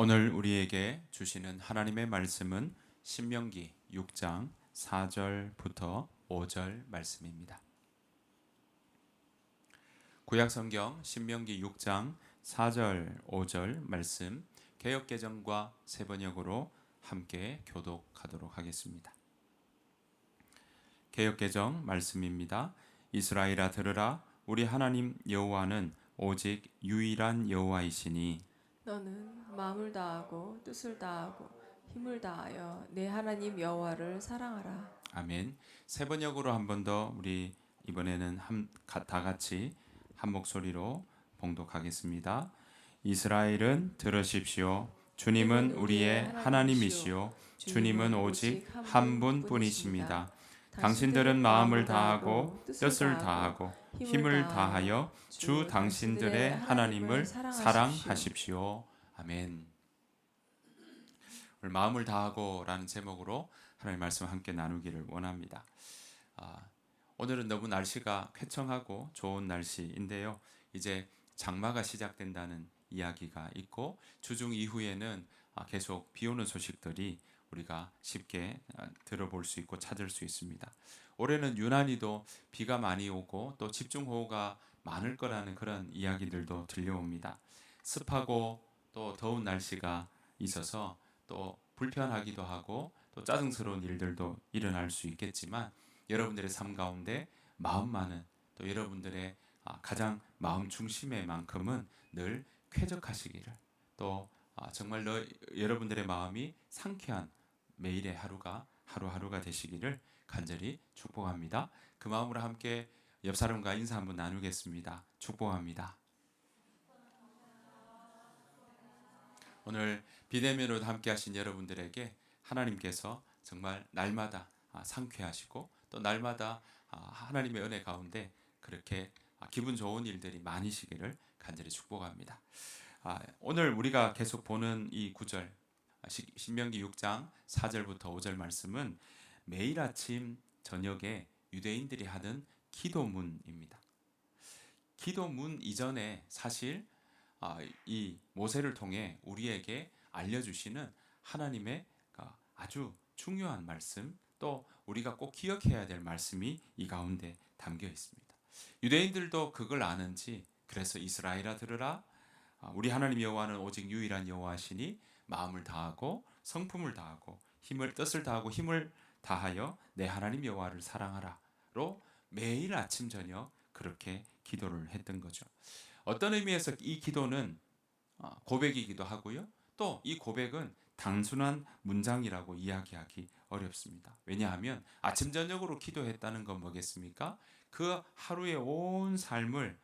오늘 우리에게 주시는 하나님의 말씀은 신명기 6장 4절부터 5절 말씀입니다. 구약성경 신명기 6장 4절 5절 말씀 개역개정과 새번역으로 함께 교독하도록 하겠습니다. 개역개정 말씀입니다. 이스라엘아 들으라, 우리 하나님 여호와는 오직 유일한 여호와이시니 너는 마음을 다하고 뜻을 다하고 힘을 다하여 내 하나님 여호와를 사랑하라. 아멘. 새번역으로 한 번 더 우리 이번에는 다 같이 한 목소리로 봉독하겠습니다. 이스라엘은 들으십시오. 주님은 우리의 하나님이시요 주님은 오직 한 분뿐이십니다. 당신들은 마음을 다하고 뜻을 다하고 힘을 다하여 주 당신들의 하나님을 사랑하십시오. 아멘. 오늘 마음을 다하고라는 제목으로 하나님의 말씀 함께 나누기를 원합니다. 오늘은 너무 날씨가 쾌청하고 좋은 날씨인데요. 이제 장마가 시작된다는 이야기가 있고 주중 이후에는 계속 비 오는 소식들이 우리가 쉽게 들어볼 수 있고 찾을 수 있습니다. 올해는 유난히도 비가 많이 오고 또 집중호우가 많을 거라는 그런 이야기들도 들려옵니다. 습하고 또 더운 날씨가 있어서 또 불편하기도 하고 또 짜증스러운 일들도 일어날 수 있겠지만 여러분들의 삶 가운데 마음만은 또 여러분들의 가장 마음 중심의 만큼은 늘 쾌적하시기를 또 정말 여러분들의 마음이 상쾌한 매일의 하루하루가 되시기를 간절히 축복합니다. 그 마음으로 함께 옆 사람과 인사 한번 나누겠습니다. 축복합니다. 오늘 비대면으로 함께 하신 여러분들에게 하나님께서 정말 날마다 상쾌하시고 또 날마다 하나님의 은혜 가운데 그렇게 기분 좋은 일들이 많으시기를 간절히 축복합니다. 오늘 우리가 계속 보는 이 구절 신명기 6장 4절부터 5절 말씀은 매일 아침 저녁에 유대인들이 하는 기도문입니다. 기도문 이전에 사실 이 모세를 통해 우리에게 알려주시는 하나님의 아주 중요한 말씀 또 우리가 꼭 기억해야 될 말씀이 이 가운데 담겨 있습니다. 유대인들도 그걸 아는지 그래서 이스라엘아 들으라, 우리 하나님 여호와는 오직 유일한 여호와시니 마음을 다하고 성품을 다하고 뜻을 다하고 힘을 다하여 내 하나님 여호와를 사랑하라로 매일 아침 저녁 그렇게 기도를 했던 거죠. 어떤 의미에서 이 기도는 고백이기도 하고요. 또 이 고백은 단순한 문장이라고 이야기하기 어렵습니다. 왜냐하면 아침 저녁으로 기도했다는 건 뭐겠습니까? 그 하루의 온 삶을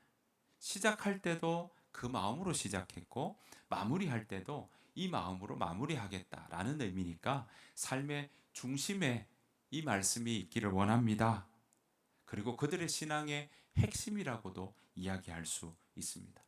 시작할 때도 그 마음으로 시작했고 마무리할 때도 이 마음으로 마무리하겠다라는 의미니까 삶의 중심에 이 말씀이 있기를 원합니다. 그리고 그들의 신앙의 핵심이라고도 이야기할 수 있습니다.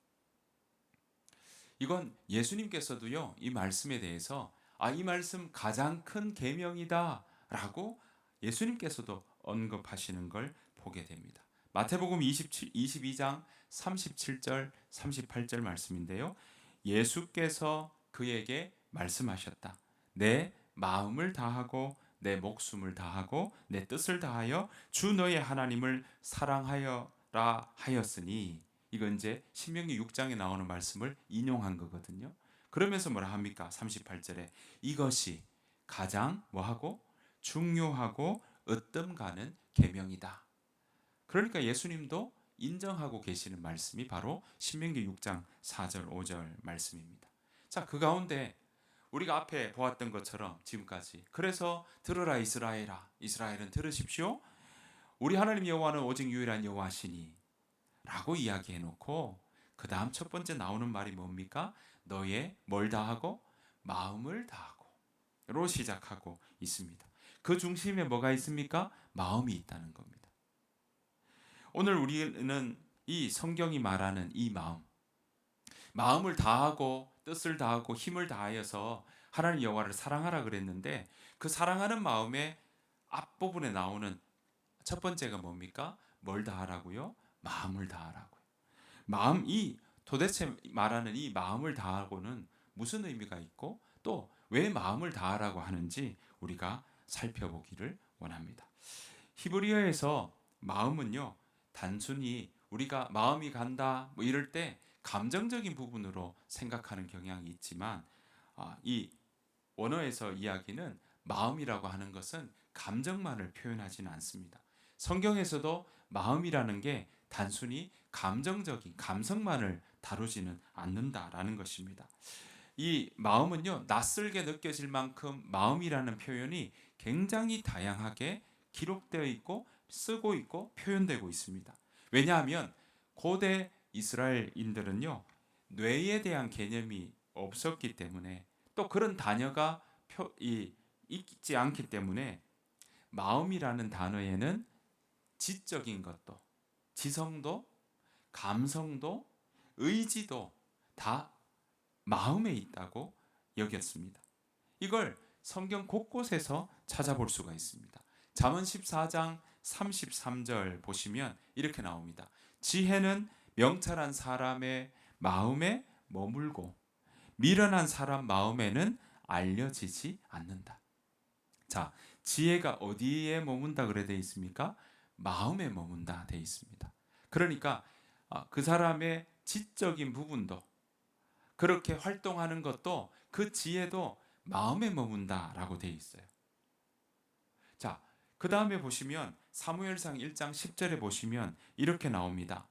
이건 예수님께서도요, 이 말씀에 대해서 이 말씀 가장 큰 계명이다라고 예수님께서도 언급하시는 걸 보게 됩니다. 마태복음 22장 37절 38절 말씀인데요. 예수께서 그에게 말씀하셨다. 내 마음을 다하고 내 목숨을 다하고 내 뜻을 다하여 주 너의 하나님을 사랑하여라 하였으니, 이건 이제 신명기 6장에 나오는 말씀을 인용한 거거든요. 그러면서 뭐라 합니까? 38절에 이것이 가장 뭐하고 중요하고 으뜸 가는 계명이다. 그러니까 예수님도 인정하고 계시는 말씀이 바로 신명기 6장 4절 5절 말씀입니다. 자, 그 가운데 우리가 앞에 보았던 것처럼 지금까지 그래서 들으라 이스라엘아, 이스라엘은 들으십시오. 우리 하나님 여호와는 오직 유일한 여호와시니 라고 이야기해 놓고 그 다음 첫 번째 나오는 말이 뭡니까? 너의 뭘 다하고 마음을 다하고 로 시작하고 있습니다. 그 중심에 뭐가 있습니까? 마음이 있다는 겁니다. 오늘 우리는 이 성경이 말하는 이 마음을 다하고 뜻을 다하고 힘을 다하여서 하나님 여호와를 사랑하라 그랬는데 그 사랑하는 마음의 앞부분에 나오는 첫 번째가 뭡니까? 뭘 다하라고요? 마음을 다하라고요. 도대체 말하는 이 마음을 다하고는 무슨 의미가 있고 또 왜 마음을 다하라고 하는지 우리가 살펴보기를 원합니다. 히브리어에서 마음은요, 단순히 우리가 마음이 간다 뭐 이럴 때 감정적인 부분으로 생각하는 경향이 있지만 이 원어에서 이야기는 마음이라고 하는 것은 감정만을 표현하지는 않습니다. 성경에서도 마음이라는 게 단순히 감정적인 감성만을 다루지는 않는다라는 것입니다. 이 마음은요, 낯설게 느껴질 만큼 마음이라는 표현이 굉장히 다양하게 기록되어 있고 쓰고 있고 표현되고 있습니다. 왜냐하면 고대 이스라엘인들은요, 뇌에 대한 개념이 없었기 때문에 또 그런 단어가 있지 않기 때문에 마음이라는 단어에는 지적인 것도, 지성도, 감성도, 의지도 다 마음에 있다고 여겼습니다. 이걸 성경 곳곳에서 찾아볼 수가 있습니다. 잠언 14장 33절 보시면 이렇게 나옵니다. 지혜는 명철한 사람의 마음에 머물고 미련한 사람 마음에는 알려지지 않는다. 자, 지혜가 어디에 머문다 그래 돼 있습니까? 마음에 머문다 돼 있습니다. 그러니까 그 사람의 지적인 부분도 그렇게 활동하는 것도 그 지혜도 마음에 머문다라고 돼 있어요. 자, 그 다음에 보시면 사무엘상 1장 10절에 보시면 이렇게 나옵니다.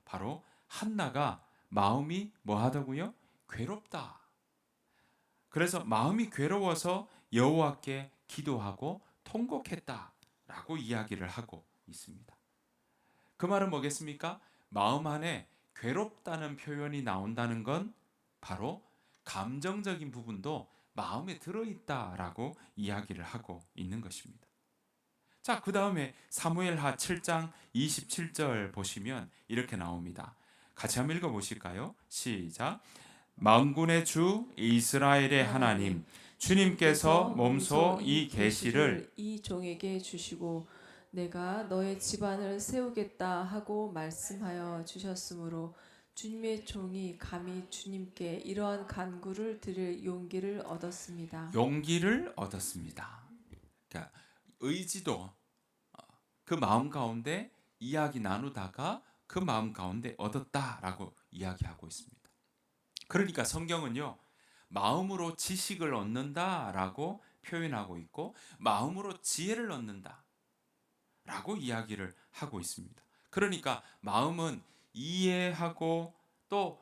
바로 한나가 마음이 뭐 하다고요? 괴롭다. 그래서 마음이 괴로워서 여호와께 기도하고 통곡했다라고 이야기를 하고 있습니다. 그 말은 뭐겠습니까? 마음 안에 괴롭다는 표현이 나온다는 건 바로 감정적인 부분도 마음에 들어있다라고 이야기를 하고 있는 것입니다. 자, 그 다음에 사무엘하 7장 27절 보시면 이렇게 나옵니다. 같이 한번 읽어보실까요? 시작. 만군의 주 이스라엘의 하나님 주님께서 몸소 이 계시를 이 종에게 주시고 내가 너의 집안을 세우겠다 하고 말씀하여 주셨으므로 주님의 종이 감히 주님께 이러한 간구를 드릴 용기를 얻었습니다. 용기를 얻었습니다. 그러니까 의지도 그 마음 가운데 이야기 나누다가 그 마음 가운데 얻었다라고 이야기하고 있습니다. 그러니까 성경은요, 마음으로 지식을 얻는다라고 표현하고 있고 마음으로 지혜를 얻는다라고 이야기를 하고 있습니다. 그러니까 마음은 이해하고 또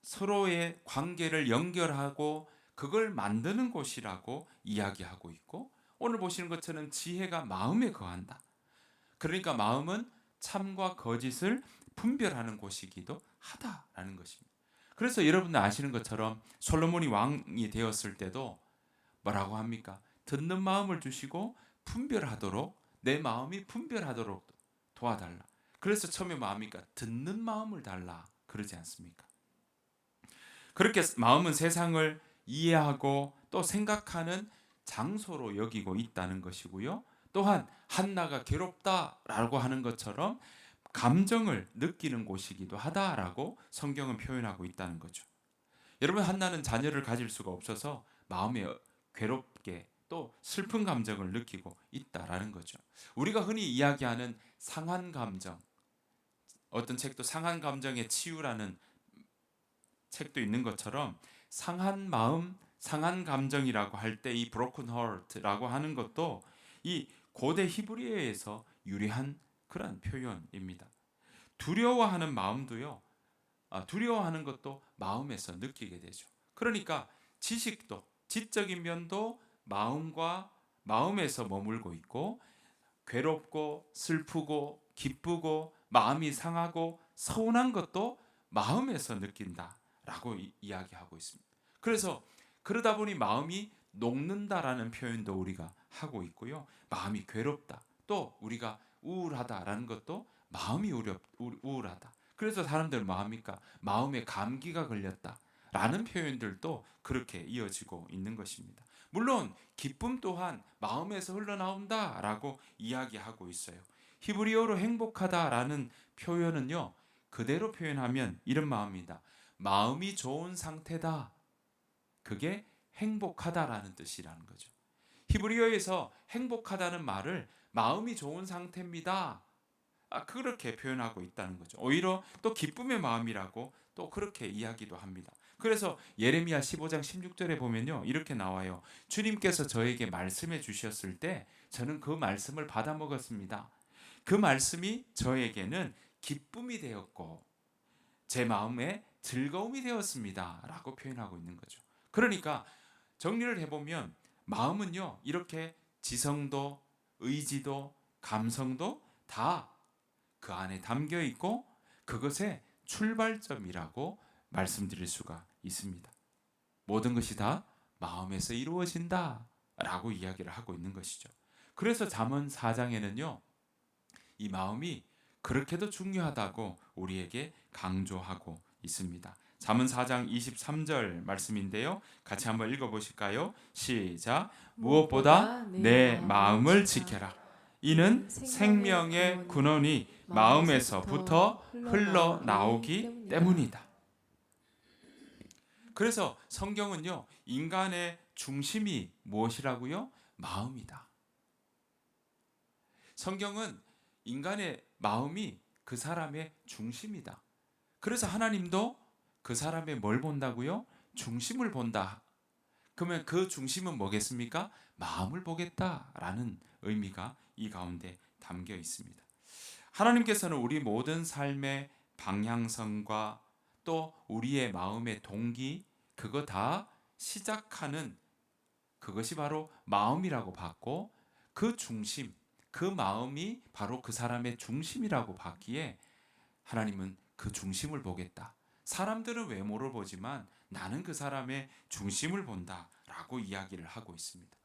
서로의 관계를 연결하고 그걸 만드는 곳이라고 이야기하고 있고 오늘 보시는 것처럼 지혜가 마음에 거한다. 그러니까 마음은 참과 거짓을 분별하는 곳이기도 하다라는 것입니다. 그래서 여러분들 아시는 것처럼 솔로몬이 왕이 되었을 때도 뭐라고 합니까? 듣는 마음을 주시고 분별하도록 내 마음이 분별하도록 도와달라. 그래서 처음에 뭐합니까? 듣는 마음을 달라 그러지 않습니까? 그렇게 마음은 세상을 이해하고 또 생각하는 장소로 여기고 있다는 것이고요. 또한 한나가 괴롭다라고 하는 것처럼 감정을 느끼는 곳이기도 하다라고 성경은 표현하고 있다는 거죠. 여러분, 한나는 자녀를 가질 수가 없어서 마음에 괴롭게 또 슬픈 감정을 느끼고 있다라는 거죠. 우리가 흔히 이야기하는 상한 감정, 어떤 책도 상한 감정의 치유라는 책도 있는 것처럼 상한 마음, 상한 감정이라고 할 때 이 broken heart라고 하는 것도 이 고대 히브리어에서 유래한 그런 표현입니다. 두려워하는 마음도요, 두려워하는 것도 마음에서 느끼게 되죠. 그러니까 지식도, 지적인 면도 마음과 마음에서 머물고 있고 괴롭고 슬프고 기쁘고 마음이 상하고 서운한 것도 마음에서 느낀다라고 이야기하고 있습니다. 그래서 그러다 보니 마음이 녹는다라는 표현도 우리가 하고 있고요. 마음이 괴롭다. 또 우리가 우울하다라는 것도 마음이 우울하다. 그래서 사람들은 뭐 합니까? 마음에 감기가 걸렸다라는 표현들도 그렇게 이어지고 있는 것입니다. 물론 기쁨 또한 마음에서 흘러나온다라고 이야기하고 있어요. 히브리어로 행복하다라는 표현은요, 그대로 표현하면 이런 마음이다. 마음이 좋은 상태다. 그게 행복하다라는 뜻이라는 거죠. 히브리어에서 행복하다는 말을 마음이 좋은 상태입니다, 그렇게 표현하고 있다는 거죠. 오히려 또 기쁨의 마음이라고 또 그렇게 이야기도 합니다. 그래서 예레미야 15장 16절에 보면요, 이렇게 나와요. 주님께서 저에게 말씀해 주셨을 때 저는 그 말씀을 받아 먹었습니다. 그 말씀이 저에게는 기쁨이 되었고 제 마음에 즐거움이 되었습니다 라고 표현하고 있는 거죠. 그러니까 정리를 해보면 마음은요, 이렇게 지성도 의지도 감성도 다 그 안에 담겨 있고 그것의 출발점이라고 말씀드릴 수가 있습니다. 모든 것이 다 마음에서 이루어진다 라고 이야기를 하고 있는 것이죠. 그래서 잠언 4장에는요, 이 마음이 그렇게도 중요하다고 우리에게 강조하고 있습니다. 잠언 4장 23절 말씀인데요, 같이 한번 읽어보실까요? 시작. 무엇보다 내 마음을 지켜라. 이는 생명의 근원이 마음에서부터 흘러나오기 때문이다. 그래서 성경은요, 인간의 중심이 무엇이라고요? 마음이다. 성경은 인간의 마음이 그 사람의 중심이다. 그래서 하나님도 그 사람의 뭘 본다고요? 중심을 본다. 그러면 그 중심은 뭐겠습니까? 마음을 보겠다라는 의미가 이 가운데 담겨 있습니다. 하나님께서는 우리 모든 삶의 방향성과 또 우리의 마음의 동기, 그거 다 시작하는 그것이 바로 마음이라고 봤고, 그 중심, 그 마음이 바로 그 사람의 중심이라고 봤기에 하나님은 그 중심을 보겠다. 사람들은 외모를 보지만 나는 그 사람의 중심을 본다라고 이야기를 하고 있습니다.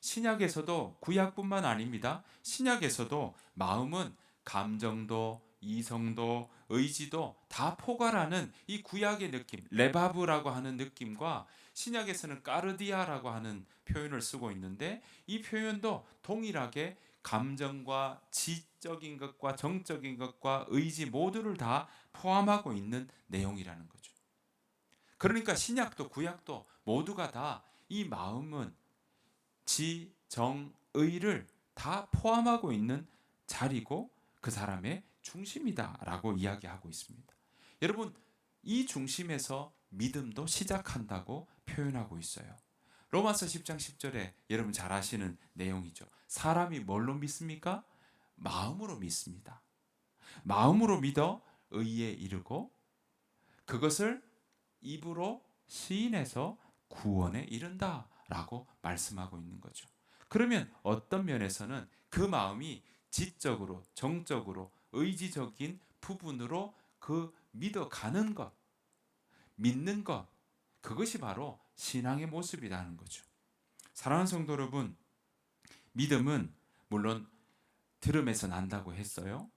신약에서도, 구약뿐만 아닙니다. 신약에서도 마음은 감정도 이성도 의지도 다 포괄하는 이 구약의 느낌, 레바브라고 하는 느낌과 신약에서는 까르디아라고 하는 표현을 쓰고 있는데, 이 표현도 동일하게 감정과 지적인 것과 정적인 것과 의지 모두를 다 포함하고 있는 내용이라는 거죠. 그러니까 신약도 구약도 모두가 다 이 마음은 지, 정, 의를 다 포함하고 있는 자리고 그 사람의 중심이다라고 이야기하고 있습니다. 여러분, 이 중심에서 믿음도 시작한다고 표현하고 있어요. 로마서 10장 10절에 여러분 잘 아시는 내용이죠. 사람이 뭘로 믿습니까? 마음으로 믿습니다. 마음으로 믿어 의에 이르고 그것을 입으로 시인해서 구원에 이른다 라고 말씀하고 있는 거죠. 그러면 어떤 면에서는 그 마음이 지적으로, 정적으로, 의지적인 부분으로 그 믿어가는 것, 믿는 것, 그것이 바로 신앙의 모습이라는 거죠. 사랑하는 성도 여러분, 믿음은 물론 들음에서 난다고 했어요.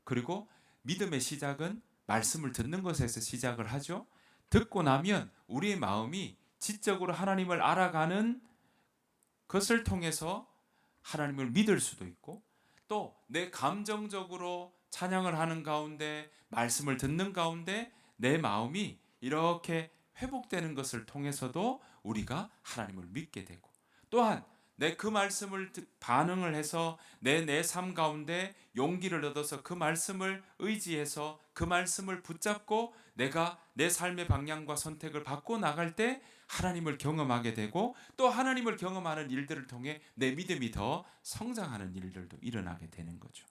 그리고 믿음의 시작은 말씀을 듣는 것에서 시작을 하죠. 듣고 나면 우리의 마음이 지적으로 하나님을 알아가는 것을 통해서 하나님을 믿을 수도 있고, 또 내 감정적으로 찬양을 하는 가운데, 말씀을 듣는 가운데 내 마음이 이렇게 회복되는 것을 통해서도 우리가 하나님을 믿게 되고, 또한 내 그 말씀을 반응을 해서 내 삶 가운데 용기를 얻어서 그 말씀을 의지해서 그 말씀을 붙잡고 내가 내 삶의 방향과 선택을 바꿔 나갈 때 하나님을 경험하게 되고, 또 하나님을 경험하는 일들을 통해 내 믿음이 더 성장하는 일들도 일어나게 되는 거죠.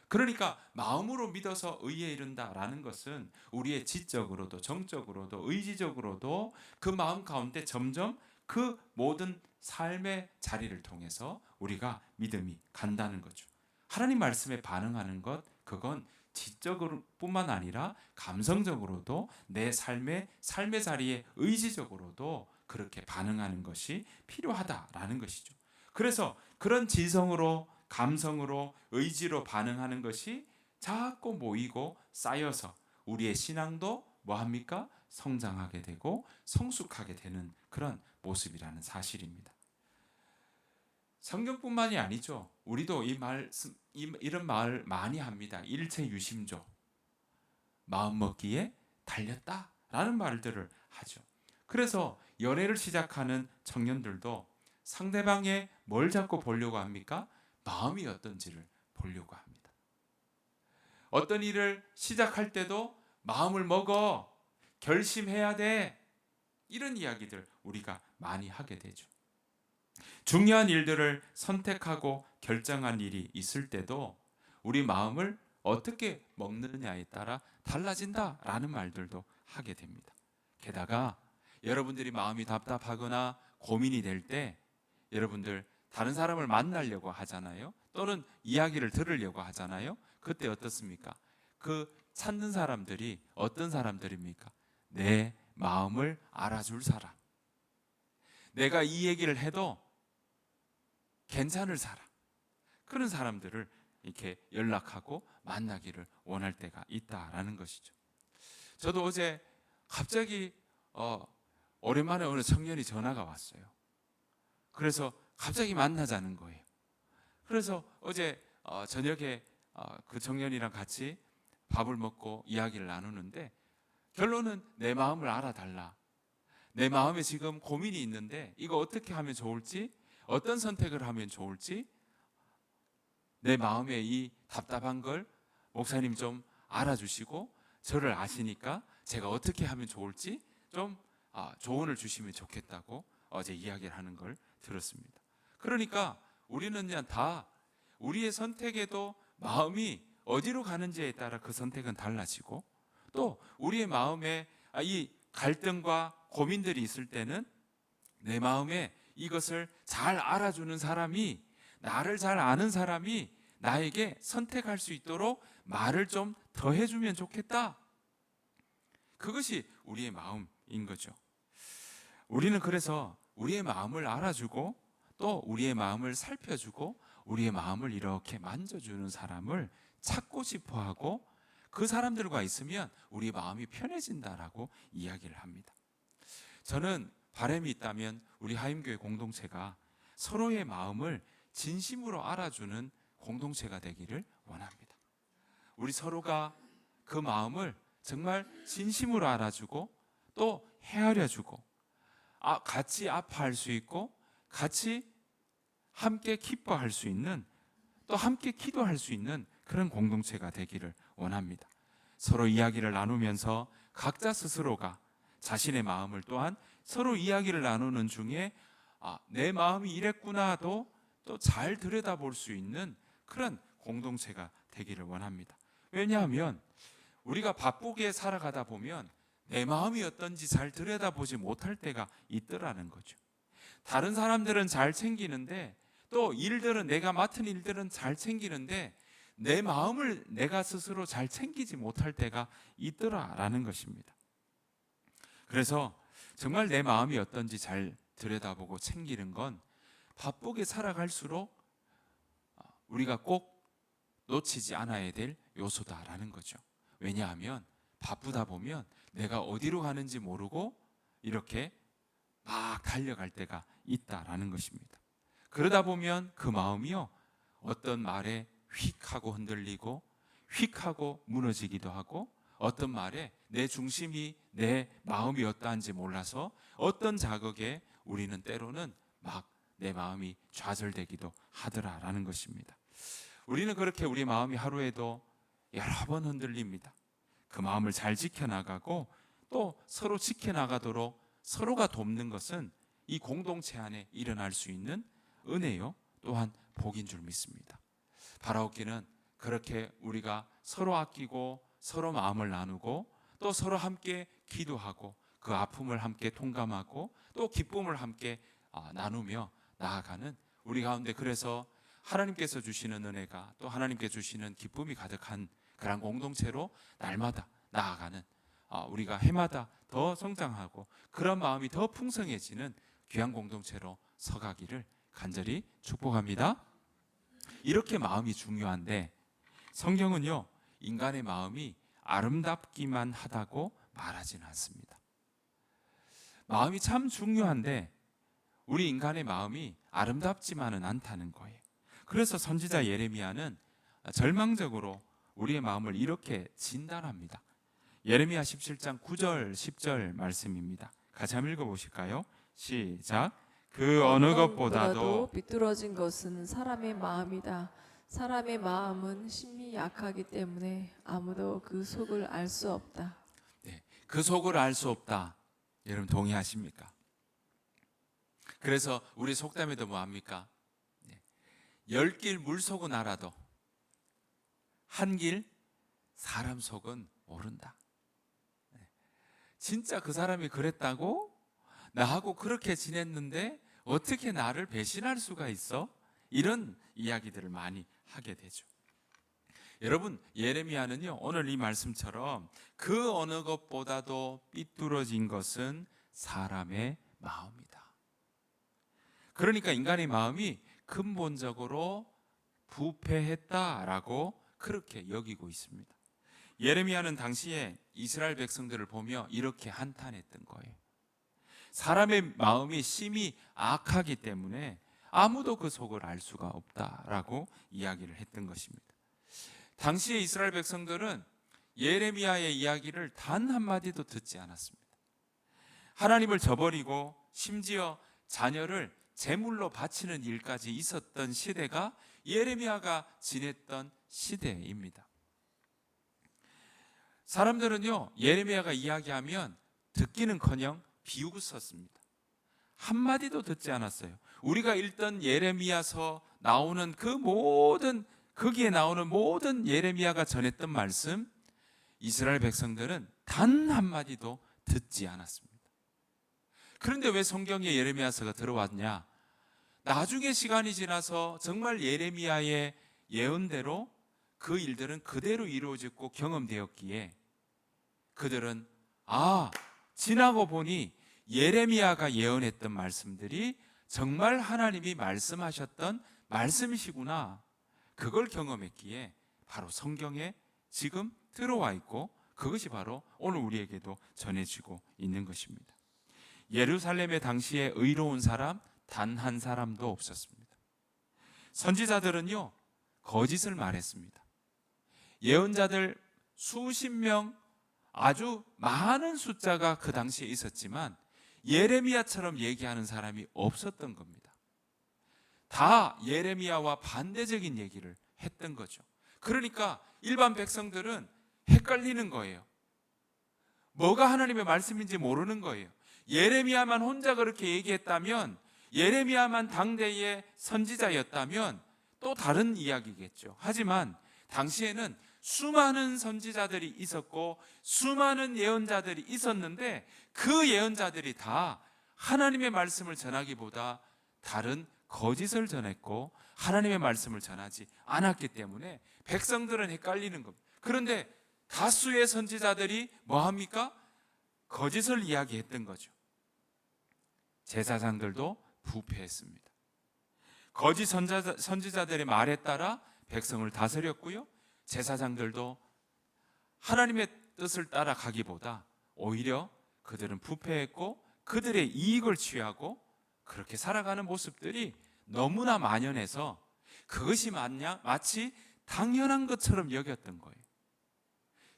그러니까 마음으로 믿어서 의에 이른다라는 것은 우리의 지적으로도 정적으로도 의지적으로도 그 마음 가운데 점점 그 모든 삶의 자리를 통해서 우리가 믿음이 간다는 거죠. 하나님 말씀에 반응하는 것, 그건 지적으로 뿐만 아니라 감성적으로도 내 삶의 자리에 의지적으로도 그렇게 반응하는 것이 필요하다라는 것이죠. 그래서 그런 지성으로, 감성으로, 의지로 반응하는 것이 자꾸 모이고 쌓여서 우리의 신앙도 뭐합니까? 성장하게 되고 성숙하게 되는 그런 모습이라는 사실입니다. 성경뿐만이 아니죠. 우리도 이런 말 많이 합니다. 일체유심조, 마음 먹기에 달렸다라는 말들을 하죠. 그래서 연애를 시작하는 청년들도 상대방의 뭘 자꾸 보려고 합니까? 마음이 어떤지를 보려고 합니다. 어떤 일을 시작할 때도 마음을 먹어, 결심해야 돼, 이런 이야기들 우리가 많이 하게 되죠. 중요한 일들을 선택하고 결정한 일이 있을 때도 우리 마음을 어떻게 먹느냐에 따라 달라진다라는 말들도 하게 됩니다. 게다가 여러분들이 마음이 답답하거나 고민이 될 때 여러분들 다른 사람을 만나려고 하잖아요. 또는 이야기를 들으려고 하잖아요. 그때 어떻습니까? 그 찾는 사람들이 어떤 사람들입니까? 내 마음을 알아줄 사람. 내가 이 얘기를 해도 괜찮을 사람. 그런 사람들을 이렇게 연락하고 만나기를 원할 때가 있다라는 것이죠. 저도 어제 갑자기 오랜만에 어느 청년이 전화가 왔어요. 그래서 갑자기 만나자는 거예요. 그래서 어제 저녁에 그 청년이랑 같이 밥을 먹고 이야기를 나누는데 결론은 내 마음을 알아달라. 내 마음에 지금 고민이 있는데 이거 어떻게 하면 좋을지, 어떤 선택을 하면 좋을지, 내 마음에 이 답답한 걸 목사님 좀 알아주시고 저를 아시니까 제가 어떻게 하면 좋을지 좀 조언을 주시면 좋겠다고 어제 이야기를 하는 걸 들었습니다. 그러니까 우리는 그냥 다 우리의 선택에도 마음이 어디로 가는지에 따라 그 선택은 달라지고, 또 우리의 마음에 이 갈등과 고민들이 있을 때는 내 마음에 이것을 잘 알아주는 사람이, 나를 잘 아는 사람이 나에게 선택할 수 있도록 말을 좀 더 해주면 좋겠다. 그것이 우리의 마음인 거죠. 우리는 그래서 우리의 마음을 알아주고 또 우리의 마음을 살펴주고 우리의 마음을 이렇게 만져주는 사람을 찾고 싶어하고, 그 사람들과 있으면 우리 마음이 편해진다라고 이야기를 합니다. 저는 바람이 있다면 우리 하임교회 공동체가 서로의 마음을 진심으로 알아주는 공동체가 되기를 원합니다. 우리 서로가 그 마음을 정말 진심으로 알아주고 또 헤아려주고 같이 아파할 수 있고 같이 함께 기뻐할 수 있는, 또 함께 기도할 수 있는 그런 공동체가 되기를 원합니다. 서로 이야기를 나누면서 각자 스스로가 자신의 마음을 또한 서로 이야기를 나누는 중에 내 마음이 이랬구나도 또 잘 들여다볼 수 있는 그런 공동체가 되기를 원합니다. 왜냐하면 우리가 바쁘게 살아가다 보면 내 마음이 어떤지 잘 들여다보지 못할 때가 있더라는 거죠. 다른 사람들은 잘 챙기는데, 또 일들은, 내가 맡은 일들은 잘 챙기는데 내 마음을 내가 스스로 잘 챙기지 못할 때가 있더라라는 것입니다. 그래서 정말 내 마음이 어떤지 잘 들여다보고 챙기는 건 바쁘게 살아갈수록 우리가 꼭 놓치지 않아야 될 요소다라는 거죠. 왜냐하면 바쁘다 보면 내가 어디로 가는지 모르고 이렇게 막 달려갈 때가 있다라는 것입니다. 그러다 보면 그 마음이요, 어떤 말에 휙 하고 흔들리고 휙 하고 무너지기도 하고, 어떤 말에 내 중심이, 내 마음이 어떠한지 몰라서 어떤 자극에 우리는 때로는 막 내 마음이 좌절되기도 하더라라는 것입니다. 우리는 그렇게 우리 마음이 하루에도 여러 번 흔들립니다. 그 마음을 잘 지켜나가고 또 서로 지켜나가도록 서로가 돕는 것은 이 공동체 안에 일어날 수 있는 은혜요, 또한 복인 줄 믿습니다. 바라옵기는 그렇게 우리가 서로 아끼고 서로 마음을 나누고 또 서로 함께 기도하고 그 아픔을 함께 통감하고 또 기쁨을 함께 나누며 나아가는 우리 가운데, 그래서 하나님께서 주시는 은혜가 또 하나님께 주시는 기쁨이 가득한 그런 공동체로 날마다 나아가는, 우리가 해마다 더 성장하고 그런 마음이 더 풍성해지는 귀한 공동체로 서가기를 간절히 축복합니다. 이렇게 마음이 중요한데 성경은요, 인간의 마음이 아름답기만 하다고 말하지는 않습니다. 마음이 참 중요한데 우리 인간의 마음이 아름답지만은 않다는 거예요. 그래서 선지자 예레미야는 절망적으로 우리의 마음을 이렇게 진단합니다. 예레미야 17장 9절 10절 말씀입니다. 같이 한번 읽어보실까요? 시작. 그 어느 것보다도 비뚤어진 것은 사람의 마음이다. 사람의 마음은 심히 약하기 때문에 아무도 그 속을 알 수 없다. 네, 그 속을 알 수 없다. 여러분 동의하십니까? 그래서 우리 속담에도 뭐합니까? 네, 10길 물속은 알아도 한 길 사람 속은 모른다. 네, 진짜 그 사람이 그랬다고? 나하고 그렇게 지냈는데 어떻게 나를 배신할 수가 있어? 이런 이야기들을 많이 하게 되죠. 여러분, 예레미야는요, 오늘 이 말씀처럼 그 어느 것보다도 삐뚤어진 것은 사람의 마음이다. 그러니까 인간의 마음이 근본적으로 부패했다라고 그렇게 여기고 있습니다. 예레미야는 당시에 이스라엘 백성들을 보며 이렇게 한탄했던 거예요. 사람의 마음이 심히 악하기 때문에 아무도 그 속을 알 수가 없다라고 이야기를 했던 것입니다. 당시의 이스라엘 백성들은 예레미야의 이야기를 단 한마디도 듣지 않았습니다. 하나님을 저버리고 심지어 자녀를 제물로 바치는 일까지 있었던 시대가 예레미야가 지냈던 시대입니다. 사람들은요, 예레미야가 이야기하면 듣기는커녕 비웃었습니다. 한마디도 듣지 않았어요. 우리가 읽던 예레미야서 나오는 거기에 나오는 모든 예레미야가 전했던 말씀, 이스라엘 백성들은 단 한마디도 듣지 않았습니다. 그런데 왜 성경에 예레미야서가 들어왔냐? 나중에 시간이 지나서 정말 예레미야의 예언대로 그 일들은 그대로 이루어졌고 경험되었기에 그들은 지나고 보니 예레미야가 예언했던 말씀들이 정말 하나님이 말씀하셨던 말씀이시구나. 그걸 경험했기에 바로 성경에 지금 들어와 있고 그것이 바로 오늘 우리에게도 전해지고 있는 것입니다. 예루살렘의 당시에 의로운 사람 단 한 사람도 없었습니다. 선지자들은요, 거짓을 말했습니다. 예언자들 수십 명, 아주 많은 숫자가 그 당시에 있었지만 예레미야처럼 얘기하는 사람이 없었던 겁니다. 다 예레미야와 반대적인 얘기를 했던 거죠. 그러니까 일반 백성들은 헷갈리는 거예요. 뭐가 하나님의 말씀인지 모르는 거예요. 예레미야만 혼자 그렇게 얘기했다면, 예레미야만 당대의 선지자였다면 또 다른 이야기겠죠. 하지만 당시에는 수많은 선지자들이 있었고 수많은 예언자들이 있었는데 그 예언자들이 다 하나님의 말씀을 전하기보다 다른 거짓을 전했고 하나님의 말씀을 전하지 않았기 때문에 백성들은 헷갈리는 겁니다. 그런데 다수의 선지자들이 뭐합니까? 거짓을 이야기했던 거죠. 제사장들도 부패했습니다. 거짓 선지자들의 말에 따라 백성을 다스렸고요, 제사장들도 하나님의 뜻을 따라가기보다 오히려 그들은 부패했고 그들의 이익을 취하고 그렇게 살아가는 모습들이 너무나 만연해서 그것이 마치 당연한 것처럼 여겼던 거예요.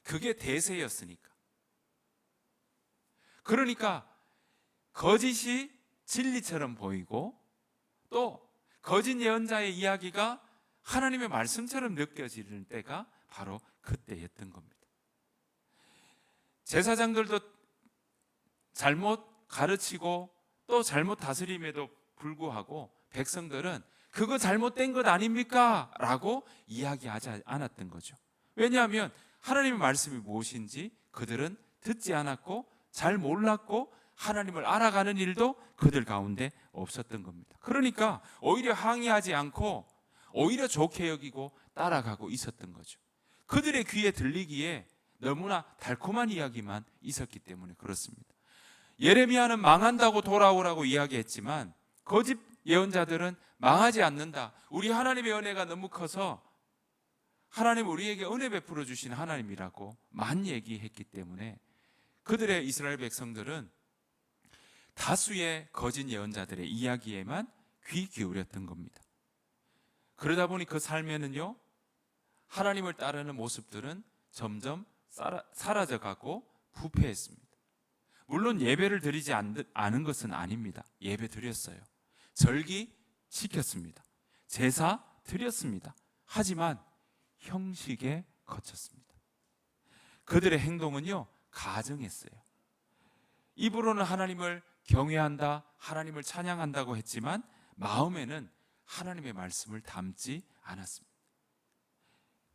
그게 대세였으니까. 그러니까 거짓이 진리처럼 보이고 또 거짓 예언자의 이야기가 하나님의 말씀처럼 느껴지는 때가 바로 그때였던 겁니다. 제사장들도 잘못 가르치고 또 잘못 다스림에도 불구하고 백성들은 그거 잘못된 것 아닙니까? 라고 이야기하지 않았던 거죠. 왜냐하면 하나님의 말씀이 무엇인지 그들은 듣지 않았고 잘 몰랐고 하나님을 알아가는 일도 그들 가운데 없었던 겁니다. 그러니까 오히려 항의하지 않고 오히려 좋게 여기고 따라가고 있었던 거죠. 그들의 귀에 들리기에 너무나 달콤한 이야기만 있었기 때문에 그렇습니다. 예레미야는 망한다고 돌아오라고 이야기했지만 거짓 예언자들은 망하지 않는다. 우리 하나님의 은혜가 너무 커서 하나님 우리에게 은혜 베풀어 주신 하나님이라고만 얘기했기 때문에 그들의 이스라엘 백성들은 다수의 거짓 예언자들의 이야기에만 귀 기울였던 겁니다. 그러다 보니 그 삶에는요, 하나님을 따르는 모습들은 점점 사라져가고 부패했습니다. 물론 예배를 드리지 않은 것은 아닙니다. 예배 드렸어요. 절기 지켰습니다. 제사 드렸습니다. 하지만 형식에 거쳤습니다. 그들의 행동은요, 가증했어요. 입으로는 하나님을 경외한다, 하나님을 찬양한다고 했지만 마음에는 하나님의 말씀을 담지 않았습니다.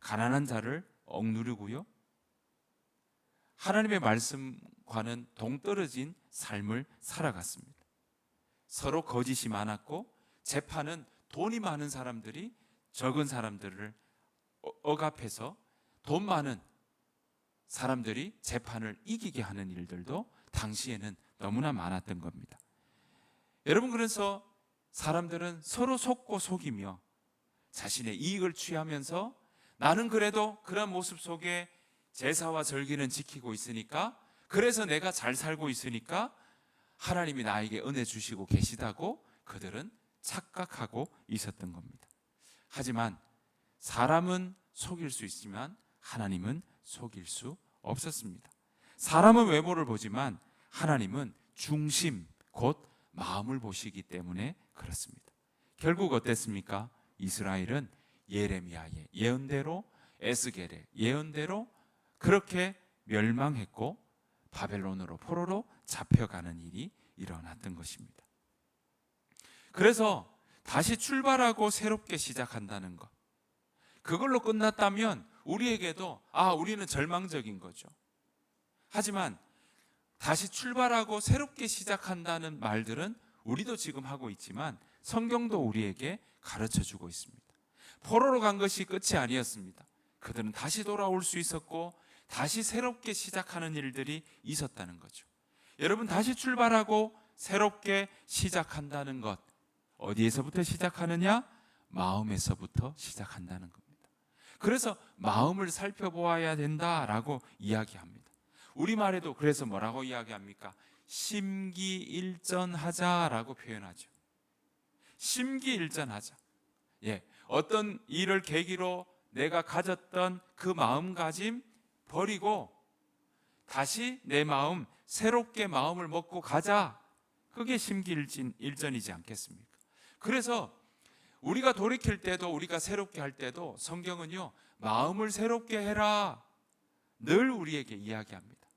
가난한 자를 억누르고요, 하나님의 말씀과는 동떨어진 삶을 살아갔습니다. 서로 거짓이 많았고 재판은 돈이 많은 사람들이 적은 사람들을 억압해서 돈 많은 사람들이 재판을 이기게 하는 일들도 당시에는 너무나 많았던 겁니다. 여러분, 그래서 사람들은 서로 속고 속이며 자신의 이익을 취하면서 나는 그래도 그런 모습 속에 제사와 절기는 지키고 있으니까, 그래서 내가 잘 살고 있으니까 하나님이 나에게 은혜 주시고 계시다고 그들은 착각하고 있었던 겁니다. 하지만 사람은 속일 수 있지만 하나님은 속일 수 없었습니다. 사람은 외모를 보지만 하나님은 중심, 곧 마음을 보시기 때문에 그렇습니다. 결국 어땠습니까? 이스라엘은 예레미야의 예언대로, 에스겔의 예언대로 그렇게 멸망했고 바벨론으로, 포로로 잡혀가는 일이 일어났던 것입니다. 그래서 다시 출발하고 새롭게 시작한다는 것, 그걸로 끝났다면 우리에게도 우리는 절망적인 거죠. 하지만 다시 출발하고 새롭게 시작한다는 말들은 우리도 지금 하고 있지만 성경도 우리에게 가르쳐 주고 있습니다. 포로로 간 것이 끝이 아니었습니다. 그들은 다시 돌아올 수 있었고 다시 새롭게 시작하는 일들이 있었다는 거죠. 여러분, 다시 출발하고 새롭게 시작한다는 것, 어디에서부터 시작하느냐? 마음에서부터 시작한다는 겁니다. 그래서 마음을 살펴보아야 된다라고 이야기합니다. 우리말에도 그래서 뭐라고 이야기합니까? 심기일전하자라고 표현하죠. 심기일전하자. 어떤 일을 계기로 내가 가졌던 그 마음가짐 버리고 다시 내 마음, 새롭게 마음을 먹고 가자. 그게 심기일전이지 않겠습니까? 그래서 우리가 돌이킬 때도, 우리가 새롭게 할 때도 성경은요, 마음을 새롭게 해라 늘 우리에게 이야기합니다.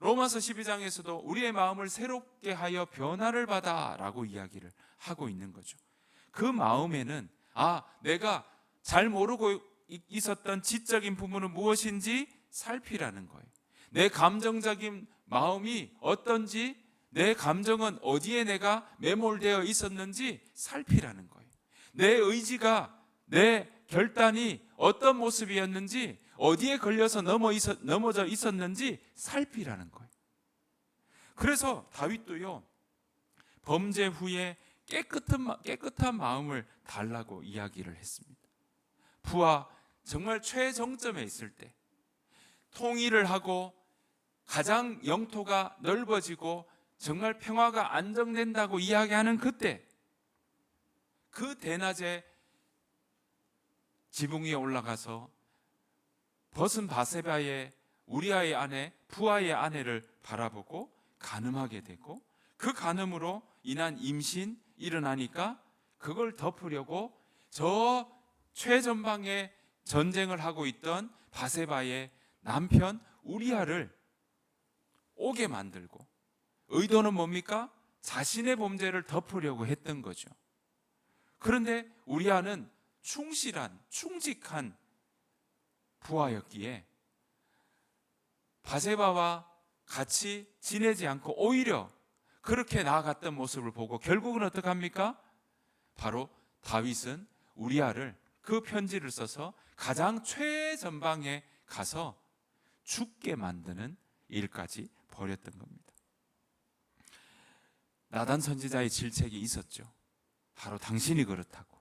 로마서 12장에서도 우리의 마음을 새롭게 하여 변화를 받아 라고 이야기를 하고 있는 거죠. 그 마음에는 내가 잘 모르고 있었던 지적인 부분은 무엇인지 살피라는 거예요. 내 감정적인 마음이 어떤지, 내 감정은 어디에 내가 매몰되어 있었는지 살피라는 거예요. 내 의지가, 내 결단이 어떤 모습이었는지, 어디에 걸려서 넘어져 있었는지 살피라는 거예요. 그래서 다윗도요, 범죄 후에 깨끗한 마음을 달라고 이야기를 했습니다. 부하 정말 최정점에 있을 때, 통일을 하고 가장 영토가 넓어지고 정말 평화가 안정된다고 이야기하는 그때, 그 대낮에 지붕 위에 올라가서 벗은 바세바의 우리아의 아내, 부하의 아내를 바라보고 간음하게 되고, 그 간음으로 인한 임신 일어나니까 그걸 덮으려고 저 최전방에 전쟁을 하고 있던 바세바의 남편 우리아를 오게 만들고, 의도는 뭡니까? 자신의 범죄를 덮으려고 했던 거죠. 그런데 우리아는 충직한 부하였기에 바세바와 같이 지내지 않고 오히려 그렇게 나아갔던 모습을 보고 결국은 어떻게 합니까? 바로 다윗은 우리아를, 그 편지를 써서 가장 최전방에 가서 죽게 만드는 일까지 벌였던 겁니다. 나단 선지자의 질책이 있었죠. 바로 당신이 그렇다고.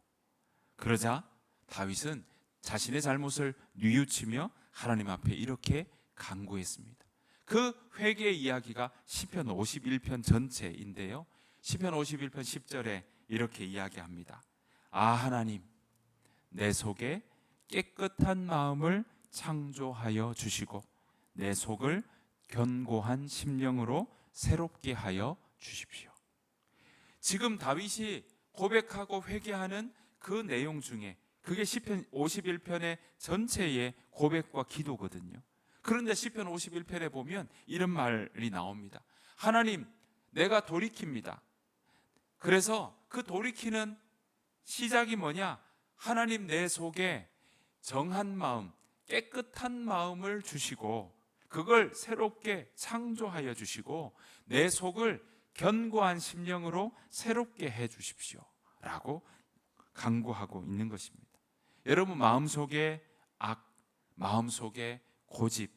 그러자 다윗은 자신의 잘못을 뉘우치며 하나님 앞에 이렇게 간구했습니다. 그 회개의 이야기가 시편 51편 전체인데요, 시편 51편 10절에 이렇게 이야기합니다. 하나님, 내 속에 깨끗한 마음을 창조하여 주시고 내 속을 견고한 심령으로 새롭게 하여 주십시오. 지금 다윗이 고백하고 회개하는 그 내용 중에 그게 시편 51편의 전체의 고백과 기도거든요. 그런데 시편 51편에 보면 이런 말이 나옵니다. 하나님, 내가 돌이킵니다. 그래서 그 돌이키는 시작이 뭐냐? 하나님, 내 속에 정한 마음, 깨끗한 마음을 주시고 그걸 새롭게 창조하여 주시고 내 속을 견고한 심령으로 새롭게 해 주십시오 라고 간구하고 있는 것입니다. 여러분, 마음속에 악, 마음속에 고집,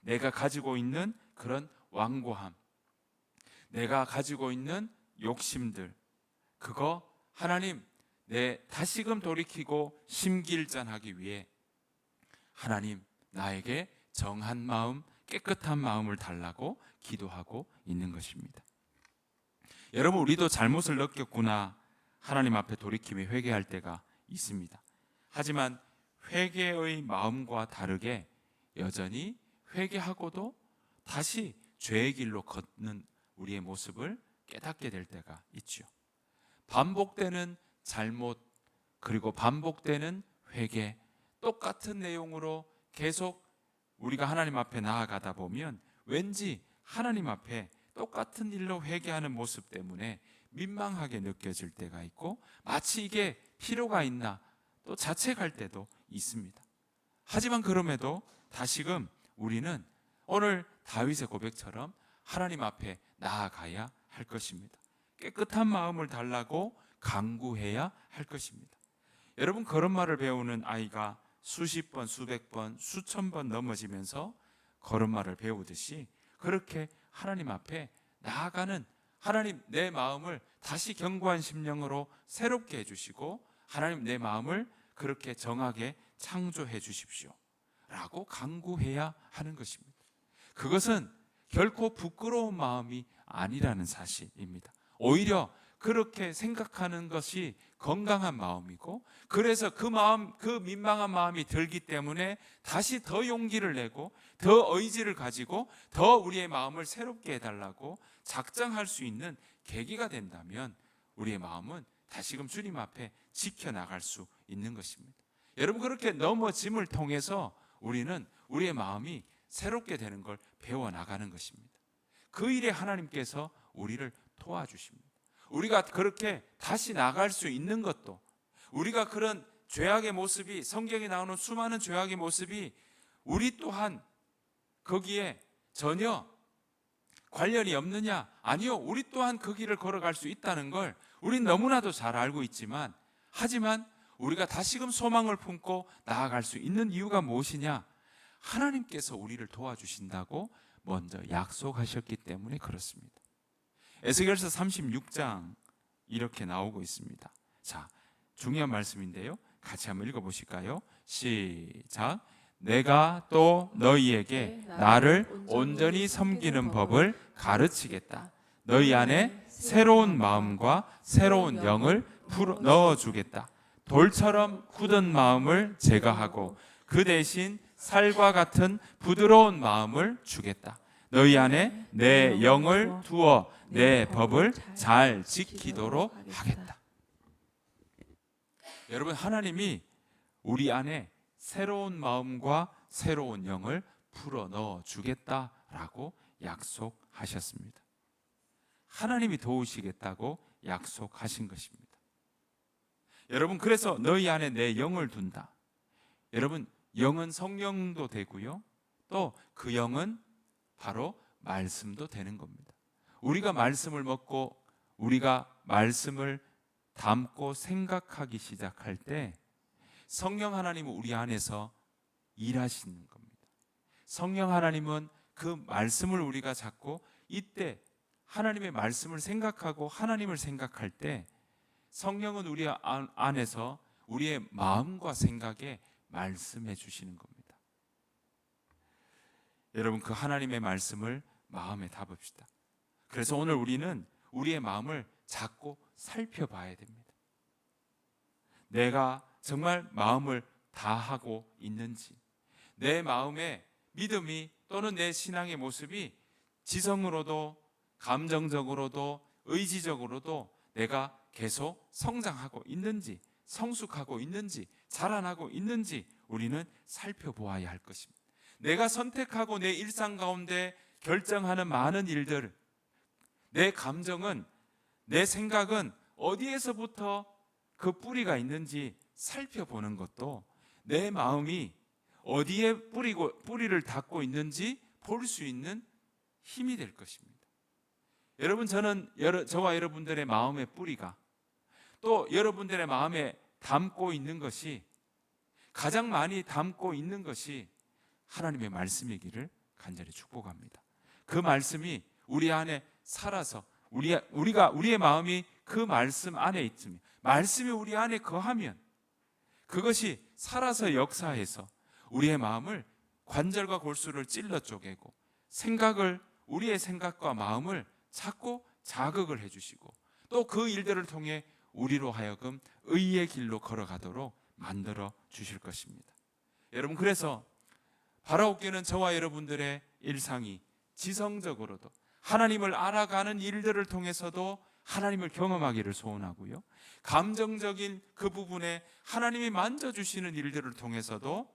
내가 가지고 있는 그런 완고함, 내가 가지고 있는 욕심들, 그거 하나님, 내 다시금 돌이키고 심기일전하기 위해 하나님, 나에게 정한 마음, 깨끗한 마음을 달라고 기도하고 있는 것입니다. 여러분, 우리도 잘못을 느꼈구나 하나님 앞에 돌이킴이 회개할 때가 있습니다. 하지만 회개의 마음과 다르게 여전히 회개하고도 다시 죄의 길로 걷는 우리의 모습을 깨닫게 될 때가 있죠. 반복되는 잘못, 그리고 반복되는 회개, 똑같은 내용으로 계속 우리가 하나님 앞에 나아가다 보면 왠지 하나님 앞에 똑같은 일로 회개하는 모습 때문에 민망하게 느껴질 때가 있고 마치 이게 필요가 있나 또 자책할 때도 있습니다. 하지만 그럼에도 다시금 우리는 오늘 다윗의 고백처럼 하나님 앞에 나아가야 할 것입니다. 깨끗한 마음을 달라고 간구해야 할 것입니다. 여러분, 걸음마를 배우는 아이가 수십 번, 수백 번, 수천 번 넘어지면서 걸음마를 배우듯이 그렇게 하나님 앞에 나아가는, 하나님, 내 마음을 다시 견고한 심령으로 새롭게 해주시고 하나님, 내 마음을 그렇게 정하게 창조해 주십시오 라고 간구해야 하는 것입니다. 그것은 결코 부끄러운 마음이 아니라는 사실입니다. 오히려 그렇게 생각하는 것이 건강한 마음이고, 그래서 그 마음, 그 민망한 마음이 들기 때문에 다시 더 용기를 내고 더 의지를 가지고 더 우리의 마음을 새롭게 해달라고 작정할 수 있는 계기가 된다면 우리의 마음은 다시금 주님 앞에 지켜나갈 수 있는 것입니다. 여러분, 그렇게 넘어짐을 통해서 우리는 우리의 마음이 새롭게 되는 걸 배워나가는 것입니다. 그 일에 하나님께서 우리를 도와주십니다. 우리가 그렇게 다시 나갈 수 있는 것도, 우리가 그런 죄악의 모습이, 성경에 나오는 수많은 죄악의 모습이 우리 또한 거기에 전혀 관련이 없느냐? 아니요, 우리 또한 그 길을 걸어갈 수 있다는 걸 우린 너무나도 잘 알고 있지만, 하지만 우리가 다시금 소망을 품고 나아갈 수 있는 이유가 무엇이냐? 하나님께서 우리를 도와주신다고 먼저 약속하셨기 때문에 그렇습니다. 에스겔서 36장 이렇게 나오고 있습니다. 자, 중요한 말씀인데요, 같이 한번 읽어보실까요? 시작. 내가 또 너희에게 나를 온전히 섬기는 법을 가르치겠다. 너희 안에 새로운 마음과 새로운 영을 넣어주겠다. 돌처럼 굳은 마음을 제거하고 그 대신 살과 같은 부드러운 마음을 주겠다. 너희 안에 내 영을 두어 내 법을 잘 지키도록 하겠다. 여러분, 하나님이 우리 안에 새로운 마음과 새로운 영을 풀어 넣어 주겠다라고 약속하셨습니다. 하나님이 도우시겠다고 약속하신 것입니다. 여러분, 그래서 너희 안에 내 영을 둔다. 여러분, 영은 성령도 되고요, 또 그 영은 바로 말씀도 되는 겁니다. 우리가 말씀을 먹고 우리가 말씀을 담고 생각하기 시작할 때 성령 하나님은 우리 안에서 일하시는 겁니다. 성령 하나님은 그 말씀을 우리가 잡고 이때 하나님의 말씀을 생각하고 하나님을 생각할 때 성령은 우리 안에서 우리의 마음과 생각에 말씀해 주시는 겁니다. 여러분, 그 하나님의 말씀을 마음에 담읍시다. 그래서 오늘 우리는 우리의 마음을 자꾸 살펴봐야 됩니다. 내가 정말 마음을 다하고 있는지, 내 마음의 믿음이 또는 내 신앙의 모습이 지성으로도 감정적으로도 의지적으로도 내가 계속 성장하고 있는지, 성숙하고 있는지, 자라나고 있는지 우리는 살펴보아야 할 것입니다. 내가 선택하고 내 일상 가운데 결정하는 많은 일들, 내 감정은, 내 생각은 어디에서부터 그 뿌리가 있는지 살펴보는 것도 내 마음이 어디에 뿌리를 닫고 있는지 볼 수 있는 힘이 될 것입니다. 여러분, 저는 저와 여러분들의 마음의 뿌리가 또 여러분들의 마음에 담고 있는 것이, 가장 많이 담고 있는 것이 하나님의 말씀이기를 간절히 축복합니다. 그 말씀이 우리 안에 살아서 우리의 마음이 그 말씀 안에 있으면, 말씀이 우리 안에 거하면 그것이 살아서 역사해서 우리의 마음을, 관절과 골수를 찔러 쪼개고 우리의 생각과 마음을 자꾸 자극을 해주시고 또 그 일들을 통해 우리로 하여금 의의 길로 걸어가도록 만들어 주실 것입니다. 여러분, 그래서 바라옵기는 저와 여러분들의 일상이 지성적으로도 하나님을 알아가는 일들을 통해서도 하나님을 경험하기를 소원하고요, 감정적인 그 부분에 하나님이 만져주시는 일들을 통해서도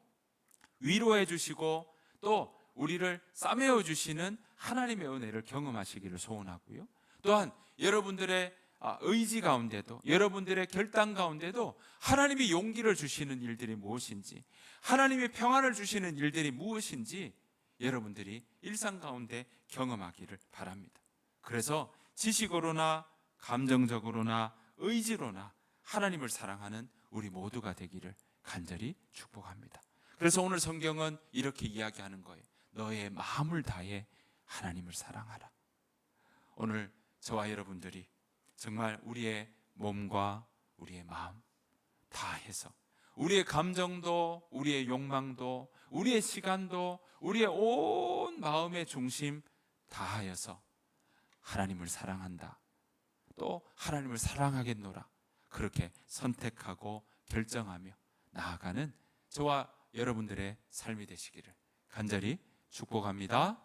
위로해 주시고 또 우리를 싸매어 주시는 하나님의 은혜를 경험하시기를 소원하고요, 또한 여러분들의 의지 가운데도, 여러분들의 결단 가운데도 하나님이 용기를 주시는 일들이 무엇인지, 하나님이 평안을 주시는 일들이 무엇인지 여러분들이 일상 가운데 경험하기를 바랍니다. 그래서 지식으로나 감정적으로나 의지로나 하나님을 사랑하는 우리 모두가 되기를 간절히 축복합니다. 그래서 오늘 성경은 이렇게 이야기하는 거예요. 너의 마음을 다해 하나님을 사랑하라. 오늘 저와 여러분들이 정말 우리의 몸과 우리의 마음 다 해서 우리의 감정도, 우리의 욕망도, 우리의 시간도, 우리의 온 마음의 중심 다하여서 하나님을 사랑한다, 또 하나님을 사랑하겠노라, 그렇게 선택하고 결정하며 나아가는 저와 여러분들의 삶이 되시기를 간절히 축복합니다.